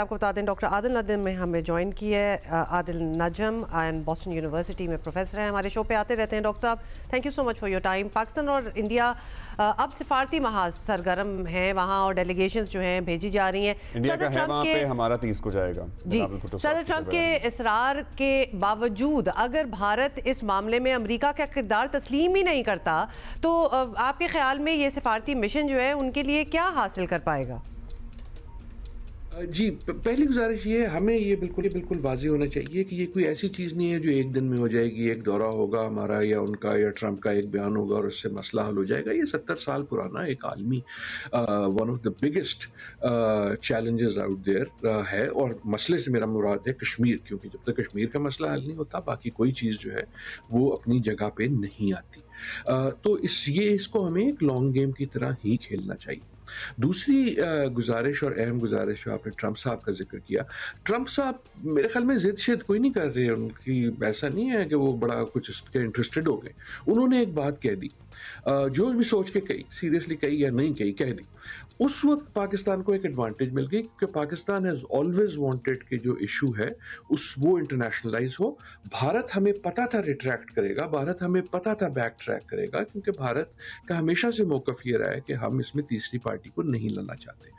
آپ کو بتا دیں ڈاکٹر عادل نجم میں ہمیں جوائن کی ہے. عادل نجم اینڈ بوسٹن یونیورسٹی میں پروفیسر ہیں, ہمارے شو پہ آتے رہتے ہیں. ڈاکٹر صاحب thank you so much for your time. Pakistan اور انڈیا اب سفارتی محاذ سرگرم ہیں وہاں اور ڈیلیگیشنز جو ہیں بھیجی جا رہی ہیں. انڈیا کا ہے وہاں پہ, ہمارا 30 کو جائے گا. جی, صدر ٹرمپ کے اصرار کے باوجود اگر بھارت اس معاملے میں امریکہ کا کردار تسلیم ہی نہیں کرتا تو آپ کے خیال میں یہ سفارتی مشن جو ہے ان کے لیے کیا حاصل کر پائے گا؟ جی, پہلی گزارش یہ ہے, ہمیں یہ بالکل واضح ہونا چاہیے کہ یہ کوئی ایسی چیز نہیں ہے جو ایک دن میں ہو جائے گی. ایک دورہ ہوگا ہمارا یا ان کا یا ٹرمپ کا ایک بیان ہوگا اور اس سے مسئلہ حل ہو جائے گا. یہ 70 سال پرانا ایک عالمی one of the biggest challenges out there ہے. اور مسئلے سے میرا مراد ہے کشمیر, کیونکہ جب تک کشمیر کا مسئلہ حل نہیں ہوتا باقی کوئی چیز جو ہے وہ اپنی جگہ پہ نہیں آتی. تو اس کو ہمیں ایک لانگ گیم کی طرح ہی کھیلنا چاہیے. دوسری گزارش اور اہم گزارش جو آپ نے ٹرمپ صاحب کا ذکر کیا, ٹرمپ صاحب میرے خیال میں ضد شد کوئی نہیں کر رہے. ان کی ایسا نہیں ہے کہ وہ بڑا کچھ اس کے انٹرسٹڈ ہو گئے. انہوں نے ایک بات کہہ دی, جو بھی سوچ کے کہی, سیریسلی کہی یا نہیں کہی, کہہ دی. اس وقت پاکستان کو ایک ایڈوانٹیج مل گئی کیونکہ پاکستان ہیز آلویز وانٹیڈ کہ جو ایشو ہے وہ انٹرنیشنلائز ہو. بھارت ہمیں پتا تھا ریٹریکٹ کرے گا, بھارت ہمیں پتا تھا بیک ٹریک کرے گا, کیونکہ بھارت کا ہمیشہ سے موقف یہ رہا ہے کہ ہم اس میں تیسری پارٹی کو نہیں لانا چاہتے.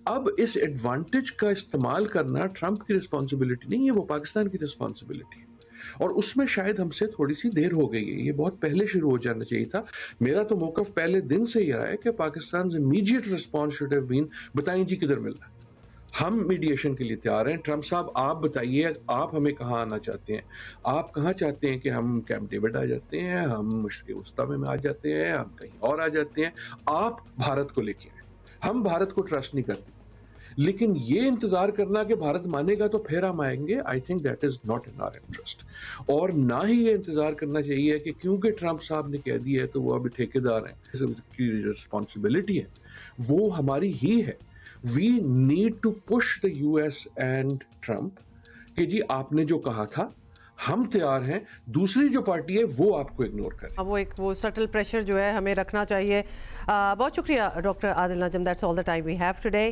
اب اس ایڈوانٹیج کا استعمال کرنا ٹرمپ کی رسپانسبلٹی نہیں ہے, وہ پاکستان کی رسپانسبلٹی ہے. اور اس میں شاید ہم سے تھوڑی سی دیر ہو گئی ہے. یہ بہت پہلے شروع ہو جانا چاہیے تھا. میرا تو موقف پہلے دن سے یہ ہے کہ Pakistan immediate response should have been, بتائیں جی کدھر مل رہا ہے, ہم میڈیشن کے لیے تیار ہیں. ٹرمپ صاحب آپ بتائیے آپ ہمیں کہاں آنا چاہتے ہیں, آپ کہاں چاہتے ہیں کہ ہم کیمپ ڈیوڈ آ جاتے ہیں, ہم مشرق وسطیٰ میں آ جاتے ہیں, ہم کہیں اور آ جاتے ہیں. آپ بھارت کو لے کے آئیں, ہم بھارت کو ٹرسٹ نہیں کرتے. لیکن یہ انتظار کرنا کہ بھارت مانے گا تو پھر ہم آئیں گے, I think that is not in our interest. اور نہ ہی یہ انتظار کرنا چاہیے کہ کیونکہ ٹرمپ صاحب نے کہہ دیا ہے تو وہ ابھی ٹھیکیدار ہیں. کی رسپانسبلٹی ہے وہ ہماری ہی ہے. We need to push the US and Trump کہ جی آپ نے جو کہا تھا ہم تیار ہیں, دوسری جو پارٹی ہے وہ آپ کو اگنور کرے. وہ سٹل پریشر جو ہے ہمیں رکھنا چاہیے. بہت شکریہ doctor Adil Najam. That's all the time we have today.